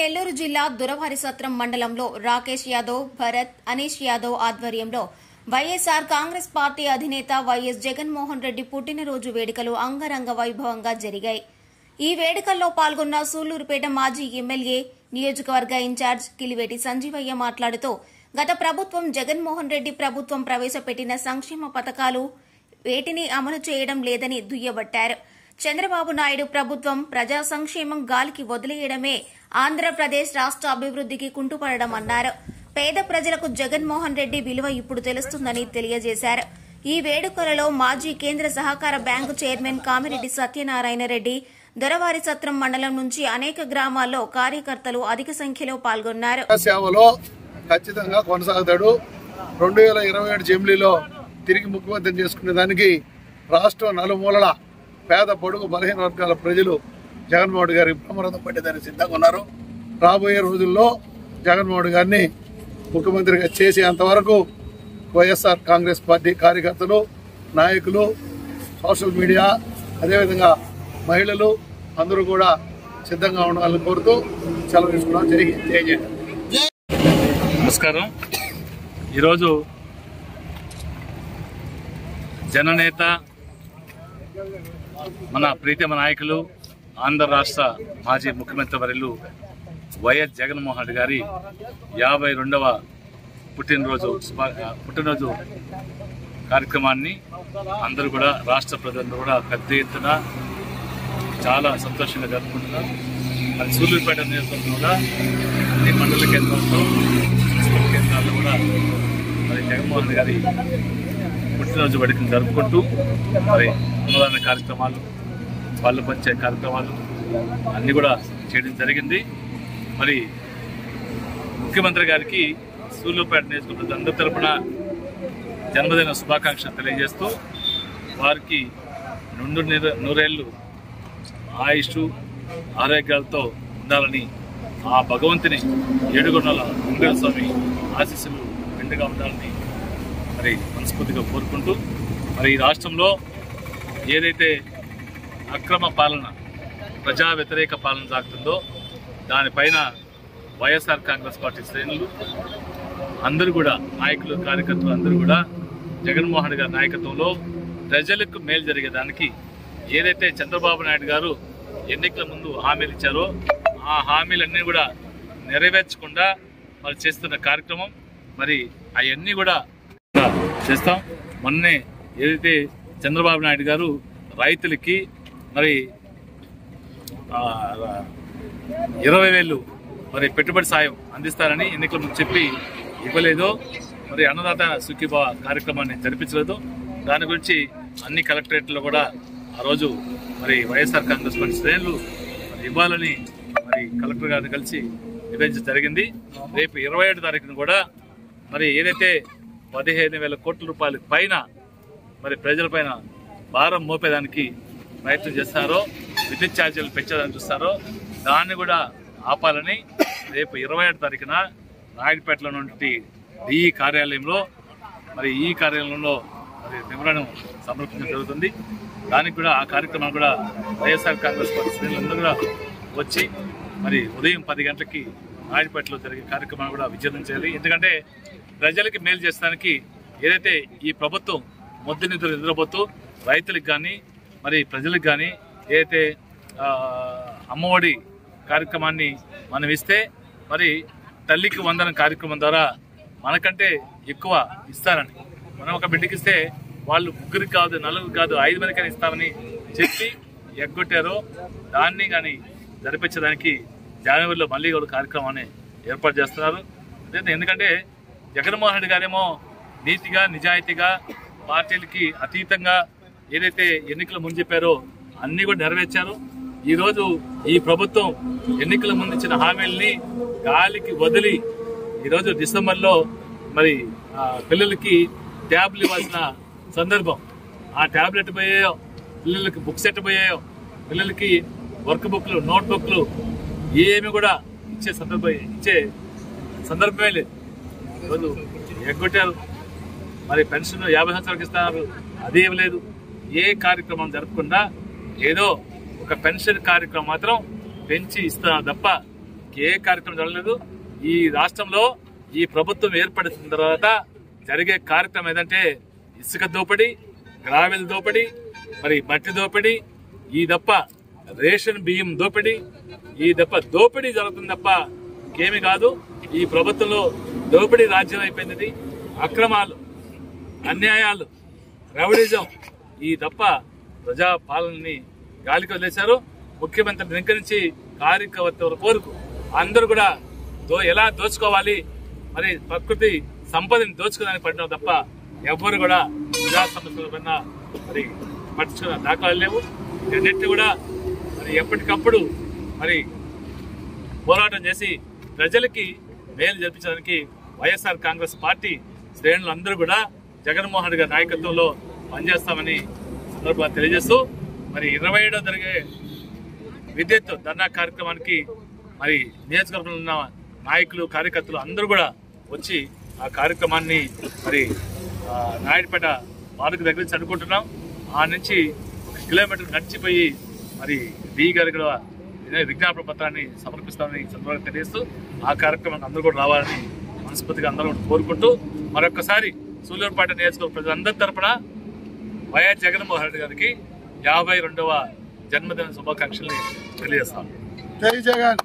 నెల్లూరు జిల్లా దురవారిసత్రం మండలంలో రాకేష్ యాదవ్, భరత్, అనీష్ యాదవ్ ఆధ్వర్యంలో వైఎస్ఆర్ కాంగ్రెస్ పార్టీ అధినేత వైఎస్ జగన్మోహన్ రెడ్డి పుట్టినరోజు వేడుకలు అంగరంగ వైభవంగా జరిగాయి. ఈ వేడుకల్లో పాల్గొన్న సూళ్లూరుపేట మాజీ ఎమ్మెల్యే, నియోజకవర్గ ఇన్ఛార్జ్ కిలివేటి సంజీవయ్య మాట్లాడుతూ గత ప్రభుత్వం జగన్మోహన్ రెడ్డి ప్రభుత్వం ప్రవేశపెట్టిన సంక్షేమ పథకాలు వేటిని అమలు చేయడం లేదని దుయ్యబట్టారు. చంద్రబాబు నాయుడు ప్రభుత్వం ప్రజా సంక్షేమం గాలికి వదిలేయడమే ఆంధ్రప్రదేశ్ రాష్ట్ర అభివృద్దికి కుంటుపడమన్నారు. పేద ప్రజలకు జగన్మోహన్ రెడ్డి విలువ ఇప్పుడు తెలుస్తుందని తెలియజేశారు. ఈ వేడుకలలో మాజీ కేంద్ర సహకార బ్యాంకు చైర్మన్ కామిరెడ్డి సత్యనారాయణ రెడ్డి, దొరవారిసత్రం మండలం నుంచి అనేక గ్రామాల్లో కార్యకర్తలు అధిక సంఖ్యలో పాల్గొన్నారు. సేవలో ఖచ్చితంగా కొనసాగుతాడు. 2027 జమిలీలో తిరిగి ముఖ్యమంత్రి చేసుకునే దానికి రాష్ట్రం నలుమూలల పేద పొడుగు బలహీన వర్గాల ప్రజలు జగన్మోహన్ గారి బ్రహ్మరథం పట్టేదానికి సిద్ధంగా ఉన్నారు. రాబోయే రోజుల్లో జగన్మోహన్ గారిని ముఖ్యమంత్రిగా చేసేంతవరకు వైఎస్ఆర్ కాంగ్రెస్ పార్టీ కార్యకర్తలు, నాయకులు, సోషల్ మీడియా, అదేవిధంగా మహిళలు అందరూ కూడా సిద్ధంగా ఉండాలని కోరుతూ సెలవు తీసుకున్నాం. జై జై. నమస్కారం. ఈరోజు జననేత, మన ప్రీతమ నాయకులు, ఆంధ్ర రాష్ట్ర మాజీ ముఖ్యమంత్రి వర్యులు వైఎస్ జగన్మోహన్ రెడ్డి గారి 52వ పుట్టినరోజు కార్యక్రమాన్ని అందరూ కూడా, రాష్ట్ర ప్రజలు కూడా పెద్ద ఎత్తున చాలా సంతోషంగా జరుపుకుంటున్నారు. మరి సూళ్లూరుపేట నియోజకవర్గంలో కూడా అన్ని మండల కేంద్రాల్లో, మున్సిపల్ కేంద్రాల్లో కూడా మరి జగన్మోహన్ రెడ్డి గారి పుట్టినరోజు వేడుకను జరుపుకుంటూ మరి అన్నదాన కార్యక్రమాలు, పళ్ళు పంచే కార్యక్రమాలు అన్నీ కూడా చేయడం జరిగింది. మరి ముఖ్యమంత్రి గారికి సూళ్లూరుపేట నియోజకవర్గం అందరి తరపున జన్మదిన శుభాకాంక్షలు తెలియజేస్తూ వారికి నూరేళ్లు ఆయుష్ ఆరోగ్యాలతో ఉండాలని, ఆ భగవంతుని ఏడుగొండల వెంకటేశ్వర స్వామి ఆశీస్సులు మెండుగా ఉండాలని మరి మనస్ఫూర్తిగా కోరుకుంటూ, మరి ఈ రాష్ట్రంలో ఏదైతే అక్రమ పాలన, ప్రజా వ్యతిరేక పాలన సాగుతుందో దానిపైన వైఎస్ఆర్ కాంగ్రెస్ పార్టీ శ్రేణులు అందరూ కూడా, నాయకులు, కార్యకర్తలు అందరూ కూడా జగన్మోహన్ గారి నాయకత్వంలో ప్రజలకు మేలు జరిగేదానికి ఏదైతే చంద్రబాబు నాయుడు గారు ఎన్నికల ముందు హామీలు ఇచ్చారో ఆ హామీలన్నీ కూడా నెరవేర్చకుండా మరి చేస్తున్న కార్యక్రమం, మరి అవన్నీ కూడా చేస్తాం. మొన్నే ఏదైతే చంద్రబాబు నాయుడు గారు రైతులకి మరి 20,000 మరి పెట్టుబడి సాయం అందిస్తారని ఎన్నికల ముందు చెప్పి ఇవ్వలేదు. మరి అన్నదాత సుఖీభావ కార్యక్రమాన్ని జరిపించలేదు. దాని గురించి అన్ని కలెక్టరేట్లో కూడా ఆ రోజు మరి వైఎస్ఆర్ కాంగ్రెస్ పార్టీ శ్రేణులు మరి ఇవ్వాలని మరి కలెక్టర్ గారిని కలిసి నివేదించడం జరిగింది. రేపు 27 తారీఖున కూడా మరి ఏదైతే 15,000 కోట్ల రూపాయల పైన మరి ప్రజలపైన భారం మోపేదానికి ప్రయత్నం చేస్తారో, విద్యుత్ ఛార్జీలు పెంచేదాన్ని చూస్తారో దాన్ని కూడా ఆపాలని రేపు 27 తారీఖున నాయుడుపేటలో నుండి ఈ కార్యాలయంలో మరి మరి వివరణ సమర్పించడం జరుగుతుంది. దానికి కూడా, ఆ కార్యక్రమాన్ని కూడా వైఎస్ఆర్ కాంగ్రెస్ పార్టీ శ్రేణులందరూ కూడా వచ్చి మరి ఉదయం 10 గంటలకి నాయుడుపేటలో జరిగే కార్యక్రమాన్ని కూడా విజయం చేయాలి. ఎందుకంటే ప్రజలకి మేలు చేసడానికి ఏదైతే ఈ ప్రభుత్వం మొద్దు నిద్రపోతూ రైతులకు కానీ మరి ప్రజలకు కానీ ఏదైతే అమ్మఒడి కార్యక్రమాన్ని మనం ఇస్తే, మరి తల్లికి వందనం కార్యక్రమం ద్వారా మనకంటే ఎక్కువ ఇస్తారని, మనం ఒక బిడ్డకి ఇస్తే వాళ్ళు 3 కాదు, 4 కాదు, 5 మందికైనా ఇస్తామని చెప్పి ఎగ్గొట్టారో దాన్ని కానీ జరిపించడానికి జనవరిలో మళ్ళీ కూడా కార్యక్రమాన్ని ఏర్పాటు చేస్తున్నారు. ఎందుకంటే జగన్మోహన్ రెడ్డి గారేమో నీతిగా, నిజాయితీగా, పార్టీలకి అతీతంగా ఏదైతే ఎన్నికల ముందు చెప్పారో అన్నీ కూడా నెరవేర్చారు. ఈరోజు ఈ ప్రభుత్వం ఎన్నికల ముందు ఇచ్చిన హామీల్ని గాలికి వదిలి ఈరోజు డిసెంబర్లో మరి పిల్లలకి ట్యాబ్లు ఇవ్వాల్సిన సందర్భం, ఆ ట్యాబ్లు ఎట్టుపోయాయో, పిల్లలకి బుక్స్ ఎట్టుపోయాయో, పిల్లలకి వర్క్ బుక్లు, నోట్ బుక్లు ఏమి కూడా ఇచ్చే సందర్భమే లేదు. ఈరోజు ఎగ్గొట్టారు. మరి పెన్షన్ 50 సంవత్సరాలకు ఇస్తున్నారు, అదేం లేదు. ఏ కార్యక్రమం జరపకుండా ఏదో ఒక పెన్షన్ కార్యక్రమం మాత్రం పెంచి ఇస్తున్నారు తప్ప ఏ కార్యక్రమం జరగలేదు. ఈ రాష్ట్రంలో ఈ ప్రభుత్వం ఏర్పడిన తర్వాత జరిగే కార్యక్రమం ఏదంటే ఇసుక దోపిడీ, గ్రావెల్ దోపిడీ, మరి మట్టి దోపిడీ, ఈ తప్ప రేషన్ బియ్యం దోపిడీ, ఈ తప్ప దోపిడీ జరుగుతుంది తప్ప ఇంకేమీ కాదు. ఈ ప్రభుత్వంలో దోపిడీ రాజ్యం అయిపోయింది. అక్రమాలు, అన్యాయాలు, రౌడిజం, ఈ తప్ప ప్రజా పాలనని గాలికి వదిలేశారు. ముఖ్యమంత్రి దగ్గర నుంచి కార్యకర్తల వరకు అందరూ కూడా ఎలా దోచుకోవాలి, మరి ప్రకృతి సంపదని దోచుకోవడానికి పడిన తప్ప ఎవ్వరు కూడా ప్రజా సమస్యల పైన మరి పట్టించుకున్న దాఖలాలు లేవు. అన్నింటినీ కూడా మరి ఎప్పటికప్పుడు మరి పోరాటం చేసి ప్రజలకి మేలు జరిపించడానికి వైఎస్ఆర్ కాంగ్రెస్ పార్టీ శ్రేణులు అందరూ కూడా జగన్మోహన్ రెడ్డి గారి నాయకత్వంలో పనిచేస్తామని సందర్భంగా తెలియజేస్తూ మరి 27వ జరిగే విద్యుత్ ధర్నా కార్యక్రమానికి మరి నియోజకవర్గంలో ఉన్న నాయకులు, కార్యకర్తలు అందరూ కూడా వచ్చి ఆ కార్యక్రమాన్ని మరి నాయుడుపేట పార్కు దగ్గర నుంచి అనుకుంటున్నాం. ఆ నుంచి 1 కిలోమీటర్ నడిచిపోయి మరి డి గారి కూడా విజ్ఞాపన పత్రాన్ని సమర్పిస్తామని సందర్భంగా తెలియజేస్తూ ఆ కార్యక్రమానికి అందరూ కూడా రావాలని మనస్ఫూర్తిగా అందరూ కోరుకుంటూ మరొకసారి సూళ్లూరుపేట నియోజకవర్గ ప్రజలందరి తరపున వైఎస్ జగన్మోహన్ రెడ్డి గారికి 52వ జన్మదిన శుభాకాంక్షల్ని తెలియజేస్తాం. జై జగన్.